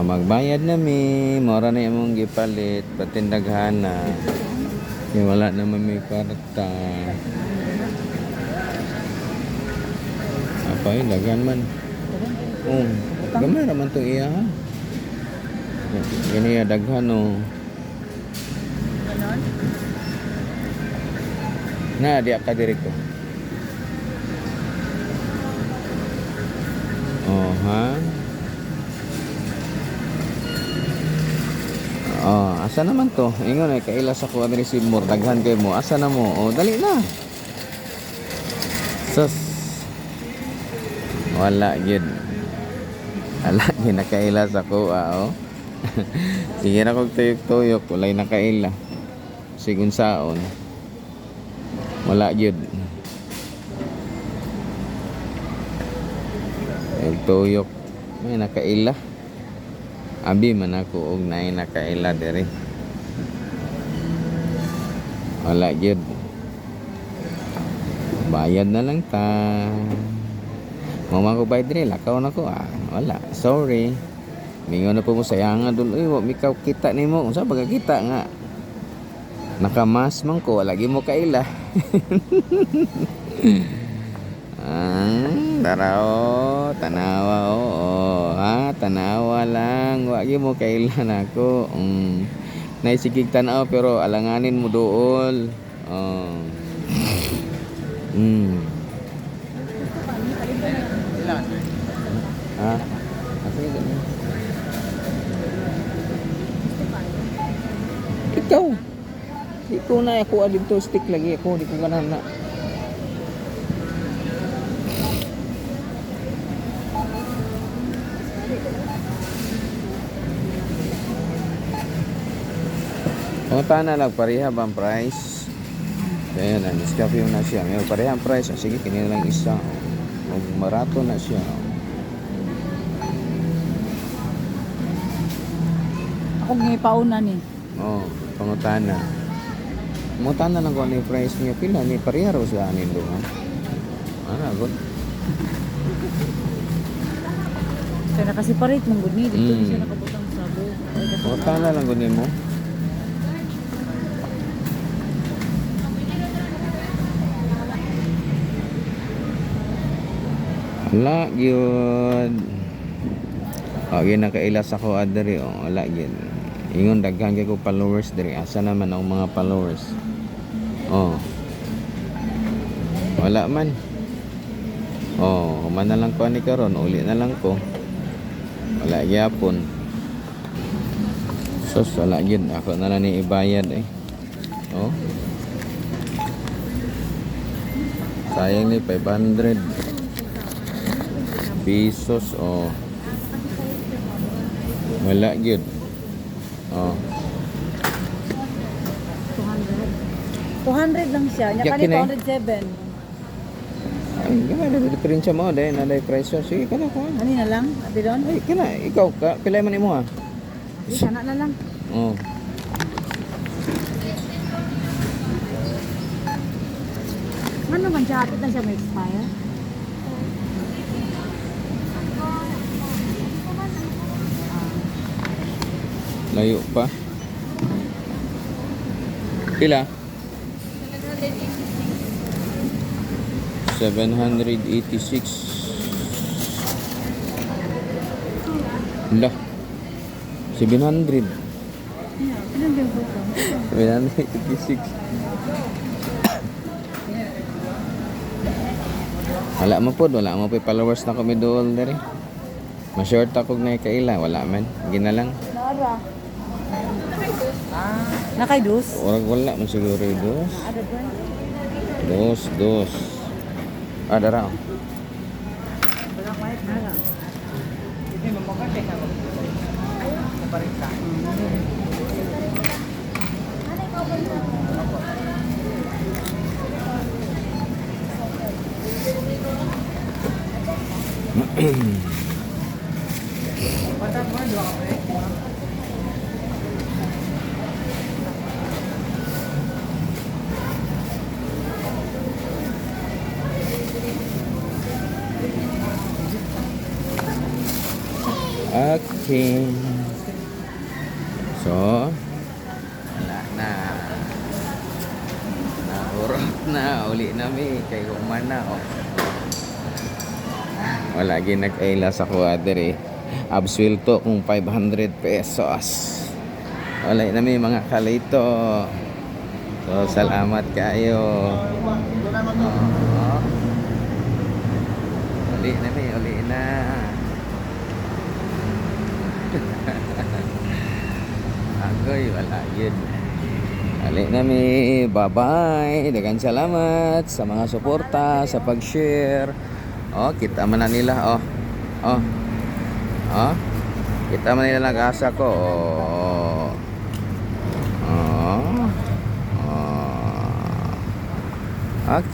Magbayad na mi. Mura na imong gipalit. Patindaghan na. Wala naman may kwarta. Apay, dagan man. Gamay naman to iya ha. Gani daghan no. Na di ka diri ko. Oh ha. Asa naman to? Ingon ay kaila sa kuan receive more daghan kay mo. Asa na mo? Dali na. Sus. Wala gyud. Wala gyud nakaila sa kuha Sige na kog tuyok-tuyok, walay nakaila. Sigun saon. Wala gyud. Tuyok may nakaila. Abi man ako og nay nakaila diri. Wala gyud. Bayad na lang ta. Mama ko bayad diri, lakaw na ko Wala, sorry. Mingon na po mo sayang dul. Wa mikaw kita nimo. Unsa baga kita nga? Nakamas man ko, lagi mo kaila. Tanawa tanawa lang, wagi mo kailan ako. Naisigig tanaw pero alanganin mo dool. Ikaw na ako dito stick lagi ako, di ko ganahan na. Punta na lang pareha bang price. Kaya na Nescafe na siya. May pareha ang price. Sige, kini lang isa. Marato na siya. Ako ngay pauna ni. Pangutana. Pangutana lang kung ano yung price niya. Pila ni pareha ro sa anin doon. Good. Kaya nakasiparate mong gud ni dito siya nakabutang sabo. Pangutana lang gud mo. Wala yun. Ginakailas ako adari. Wala yun. Ingon daghan kay ko followers diri. Asa naman ang mga followers? Wala man. Human na lang ko ani karon. Uli na lang ko. Wala gyapon. Sus, wala yun. Ako na lang ni ibayad sayang ni 500 pesos. Wala gyud. 200 lang siya. Nya kani 207. Ay, gana na diferensya mo dahil na dahil presyo. Sige kana ko. Ani na lang, abi don. Ay, kana ikaw ka pilay man imo ha. Di sana na lang. Ano man siya atot na siya may expire? Layo pa. Pila? 786. Lah. 700. 786. Wala mo po followers na kami doon dere. Ma-short ako na kaila, wala man. Gina lang. Nara. Nakay dos? Wala man siguro dos. Ada ba? Dos. Ada raw. Wala may nara. Hindi mo makate ka. Ayo, paparita. Okay. So, wala na. Naurot na. Uli na mi. Kay human na. Oh. Wala ginag-aila sa kuwadre. Absuelto kung 500 pesos. Wala na mi mga kalito. So, salamat kayo. Oh. Uli na mi. Uli na. Agoy, wala yun. Alik nami, bye-bye. Dagan salamat sa mga suporta, sa pag-share. Oh, kita man na nila, oh. Oh. Oh. Kita man nila nag-asa ko. Oh.